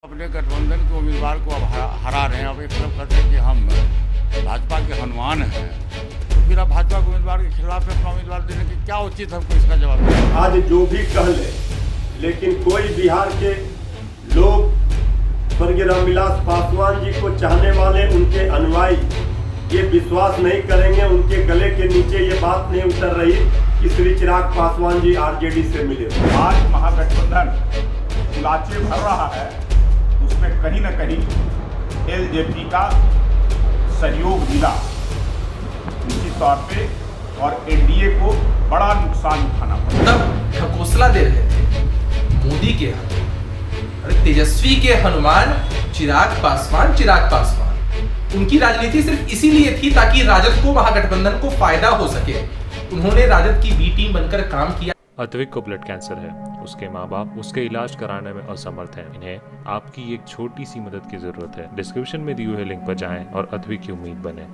अपने गठबंधन के उम्मीदवार को अब हरा रहे हैं। अब एक तरफ कहते हैं कि हम भाजपा के हनुमान हैं, तो फिर अब भाजपा के उम्मीदवार के खिलाफ अपना उम्मीदवार देने की क्या उचित हमको इसका जवाब दें। आज जो भी कह ले, लेकिन कोई बिहार के लोग स्वर्गीय रामविलास पासवान जी को चाहने वाले, उनके अनुयायी ये विश्वास नहीं करेंगे, उनके गले के नीचे ये बात नहीं उतर रही कि श्री चिराग पासवान जी आरजेडी से मिले। आज महागठबंधन लाचे भर रहा है, उसमें कहीं न कहीं एलजेपी का सहयोग मिला निश्चित तौर पे, और एनडीए को बड़ा नुकसान उठाना पड़ा। तब ढकोसला दे रहे थे मोदी के अरे तेजस्वी के हनुमान चिराग पासवान। उनकी राजनीति सिर्फ इसीलिए थी ताकि राजद को, महागठबंधन को फायदा हो सके। उन्होंने राजद की बी टीम बनकर काम किया। अद्विक को ब्लड कैंसर है। उसके माँ बाप उसके इलाज कराने में असमर्थ हैं। इन्हें आपकी एक छोटी सी मदद की जरूरत है। डिस्क्रिप्शन में दिए हुए लिंक पर जाएं और अद्विक की उम्मीद बने।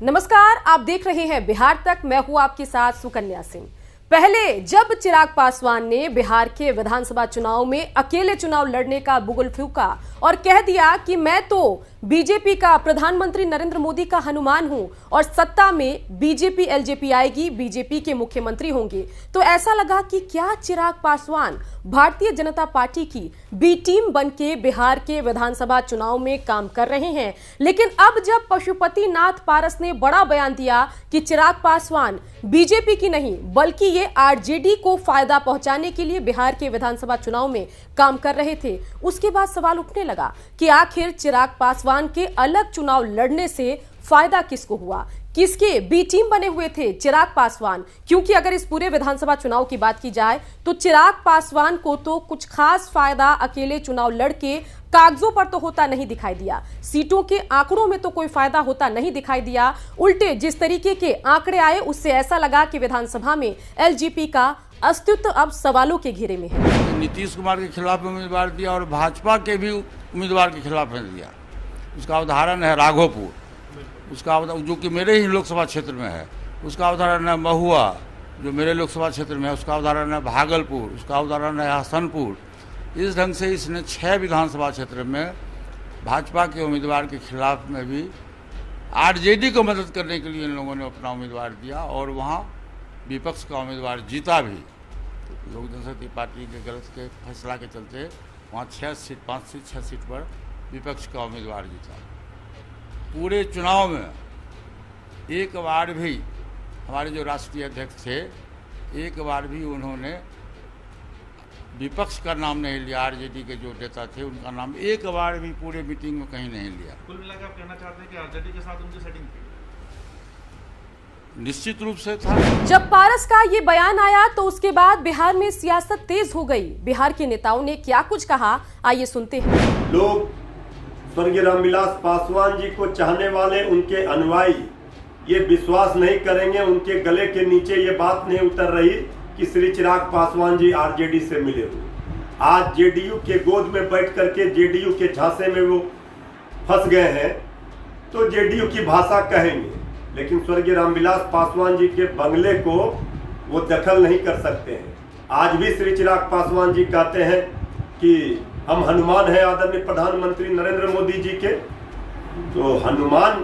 नमस्कार, आप देख रहे हैं बिहार तक। मैं हूं आपके साथ सुकन्या सिंह। पहले जब चिराग पासवान ने बिहार के विधानसभा चुनाव में अकेले चुनाव लड़ने का बुगल फूंका और कह दिया कि मैं तो बीजेपी का, प्रधानमंत्री नरेंद्र मोदी का हनुमान हूं और सत्ता में बीजेपी एलजेपी आएगी, बीजेपी के मुख्यमंत्री होंगे, तो ऐसा लगा कि क्या चिराग पासवान भारतीय जनता पार्टी की बी टीम बनके बिहार के विधानसभा चुनाव में काम कर रहे हैं। लेकिन अब जब पशुपति नाथ पारस ने बड़ा बयान दिया कि चिराग पासवान बीजेपी की नहीं बल्कि ये आरजेडी को फायदा पहुंचाने के लिए बिहार के विधानसभा चुनाव में काम कर रहे थे, उसके बाद सवाल उठने लगा कि आखिर चिराग पासवान के अलग चुनाव लड़ने से फायदा किसको हुआ, किसके बी टीम बने हुए थे चिराग पासवान। क्योंकि अगर इस पूरे विधानसभा चुनाव की बात की जाए तो चिराग पासवान को तो कुछ खास फायदा अकेले चुनाव लड़के कागजों पर तो होता नहीं दिखाई दिया, सीटों के आंकड़ों में तो कोई फायदा होता नहीं दिखाई दिया। उल्टे जिस तरीके के आंकड़े आए उससे ऐसा लगा कि विधानसभा में एलजेपी का अस्तित्व अब सवालों के घेरे में है। नीतीश कुमार के खिलाफ उम्मीदवार दिया और भाजपा के भी उम्मीदवार के खिलाफ दिया। उसका उदाहरण है राघोपुर, उसका जो कि मेरे ही लोकसभा क्षेत्र में है। उसका उदाहरण है महुआ जो मेरे लोकसभा क्षेत्र में है। उसका उदाहरण है भागलपुर, उसका उदाहरण है हसनपुर। इस ढंग से इसने 6 विधानसभा क्षेत्र में भाजपा के उम्मीदवार के खिलाफ में भी आरजेडी को मदद करने के लिए इन लोगों ने अपना उम्मीदवार दिया और वहाँ विपक्ष का उम्मीदवार जीता भी। लोक जनशक्ति पार्टी के गलत के फैसला के चलते वहाँ 5 से 6 सीट पर विपक्ष का उम्मीदवार जीता। पूरे चुनाव में एक बार भी हमारे जो राष्ट्रीय अध्यक्ष थे, एक बार भी उन्होंने विपक्ष का नाम नहीं लिया। आरजेडी के जो नेता थे उनका नाम एक बार भी पूरे मीटिंग में कहीं नहीं लिया। कुल मिलाकर आप कहना चाहते हैं कि आरजेडी के साथ उनकी सेटिंग थी? निश्चित रूप से था। जब पारस का ये बयान आया तो उसके बाद बिहार में सियासत तेज हो गई। बिहार के नेताओं ने क्या कुछ कहा, आइए सुनते हैं। लोग स्वर्गीय रामविलास पासवान जी को चाहने वाले, उनके अनुयायी ये विश्वास नहीं करेंगे, उनके गले के नीचे ये बात नहीं उतर रही कि श्री चिराग पासवान जी आरजेडी से मिले हुए। आज जेडीयू के गोद में बैठ करके जेडीयू के झांसे में वो फंस गए हैं, तो जेडीयू की भाषा कहेंगे, लेकिन स्वर्गीय रामविलास पासवान जी के बंगले को वो दखल नहीं कर सकते हैं। आज भी श्री चिराग पासवान जी कहते हैं कि हम हनुमान हैं आदरणीय प्रधानमंत्री नरेंद्र मोदी जी के। तो हनुमान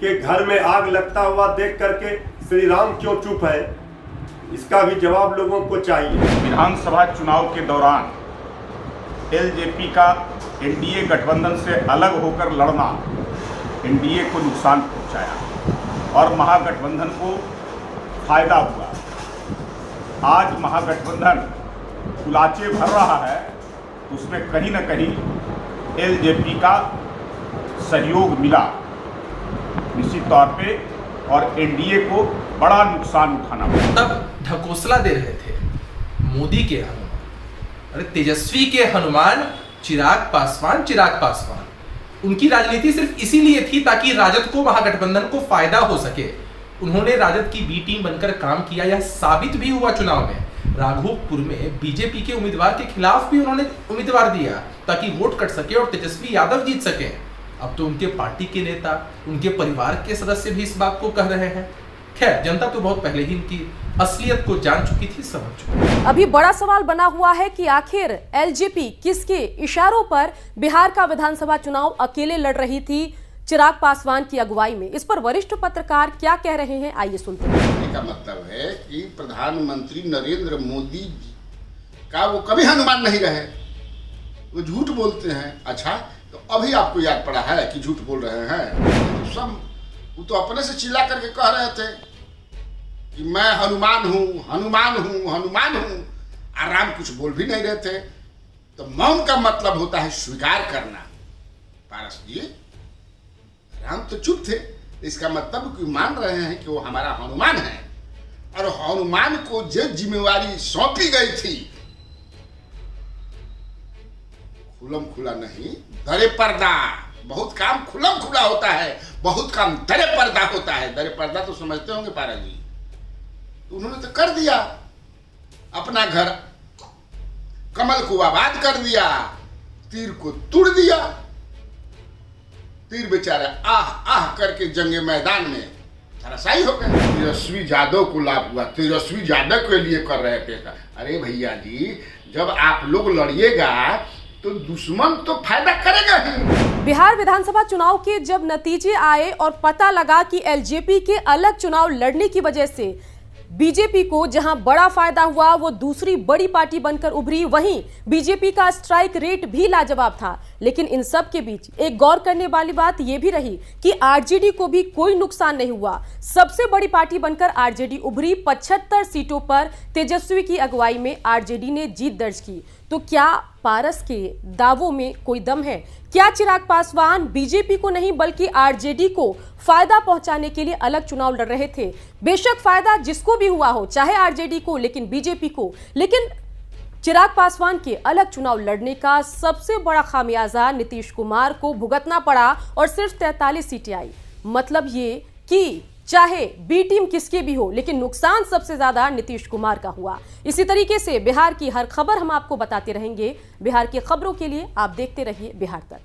के घर में आग लगता हुआ देख करके श्री राम क्यों चुप है, इसका भी जवाब लोगों को चाहिए। विधानसभा चुनाव के दौरान एलजेपी का एनडीए गठबंधन से अलग होकर लड़ना एनडीए को नुकसान पहुंचाया और महागठबंधन को फायदा हुआ। आज महागठबंधन कुलाचे भर रहा है, उसमें कहीं न कहीं एलजेपी का सहयोग मिला निश्चित तौर पे, और एनडीए को बड़ा नुकसान उठाना पड़ा। तब ढकोसला दे रहे थे मोदी के हनुमान अरे तेजस्वी के हनुमान चिराग पासवान। उनकी राजनीति सिर्फ इसीलिए थी ताकि राजद को, महागठबंधन को फायदा हो सके। उन्होंने राजद की बी टीम बनकर काम किया। यह साबित भी हुआ चुनाव में। राघोपुर में बीजेपी के उम्मीदवार के खिलाफ भी उन्होंने उम्मीदवार दिया ताकि वोट कट सके और तेजस्वी यादव जीत सके। अब तो उनके पार्टी के नेता, उनके परिवार के सदस्य भी इस बात को कह रहे हैं खैर, जनता तो बहुत पहले ही इनकी असलियत को जान चुकी थी, समझ चुकी। अभी बड़ा सवाल बना हुआ है कि आखिर एलजेपी किसके इशारों पर बिहार का विधानसभा चुनाव अकेले लड़ रही थी चिराग पासवान की अगुवाई में। इस पर वरिष्ठ पत्रकार क्या कह रहे हैं, आइए सुनते हैं। का मतलब है कि प्रधानमंत्री नरेंद्र मोदी का वो कभी अनुमान नहीं रहे, वो झूठ बोलते हैं। अच्छा, तो अभी आपको याद पड़ा है कि झूठ बोल रहे हैं? तो सब वो तो अपने से चिल्ला करके कह रहे थे कि मैं हनुमान हूँ, हनुमान हूँ, हनुमान हूँ। आराम कुछ बोल भी नहीं रहे थे। तो मौन का मतलब होता है स्वीकार करना। पारस जी, राम तो चुप थे, इसका मतलब कि मान रहे हैं कि वो हमारा हनुमान है, और हनुमान को जो जिम्मेवारी सौंपी गई थी, खुलम खुला नहीं, दरे पर्दा। बहुत काम खुलम खुला होता है, बहुत काम दरे पर्दा होता है। दरे पर्दा तो समझते होंगे पारा जी। तो उन्होंने तो कर दिया, अपना घर कमल को आबाद कर दिया, तीर को तोड़ दिया। तीर बेचारा आह आह करके जंगे मैदान में धराशायी हो गए। तेजस्वी यादव को लाभ हुआ, तेजस्वी यादव के लिए कर रहे थे। अरे भैया जी, जब आप लोग लड़िएगा तो दुश्मन तो फायदा करेगा ही। बिहार विधानसभा चुनाव के जब नतीजे आए और पता लगा कि एलजेपी के अलग चुनाव लड़ने की वजह से बीजेपी को जहां बड़ा फायदा हुआ, वो दूसरी बड़ी पार्टी बनकर उभरी, वहीं बीजेपी का स्ट्राइक रेट भी लाजवाब था। लेकिन इन सब के बीच एक गौर करने वाली बात यह भी रही कि आरजेडी को भी कोई नुकसान नहीं हुआ। सबसे बड़ी पार्टी बनकर आरजेडी उभरी। 75 सीटों पर तेजस्वी की अगुवाई में आरजेडी ने जीत दर्ज की। तो क्या पारस के दावों में कोई दम है? क्या चिराग पासवान बीजेपी को नहीं बल्कि आरजेडी को फायदा पहुंचाने के लिए अलग चुनाव लड़ रहे थे? बेशक फायदा जिसको भी हुआ हो, चाहे आरजेडी को, लेकिन बीजेपी को। लेकिन चिराग पासवान के अलग चुनाव लड़ने का सबसे बड़ा खामियाजा नीतीश कुमार को भुगतना पड़ा और सिर्फ 43 सीटें आई। मतलब ये कि चाहे बी टीम किसके भी हो, लेकिन नुकसान सबसे ज्यादा नीतीश कुमार का हुआ। इसी तरीके से बिहार की हर खबर हम आपको बताते रहेंगे। बिहार की खबरों के लिए आप देखते रहिए बिहार तक।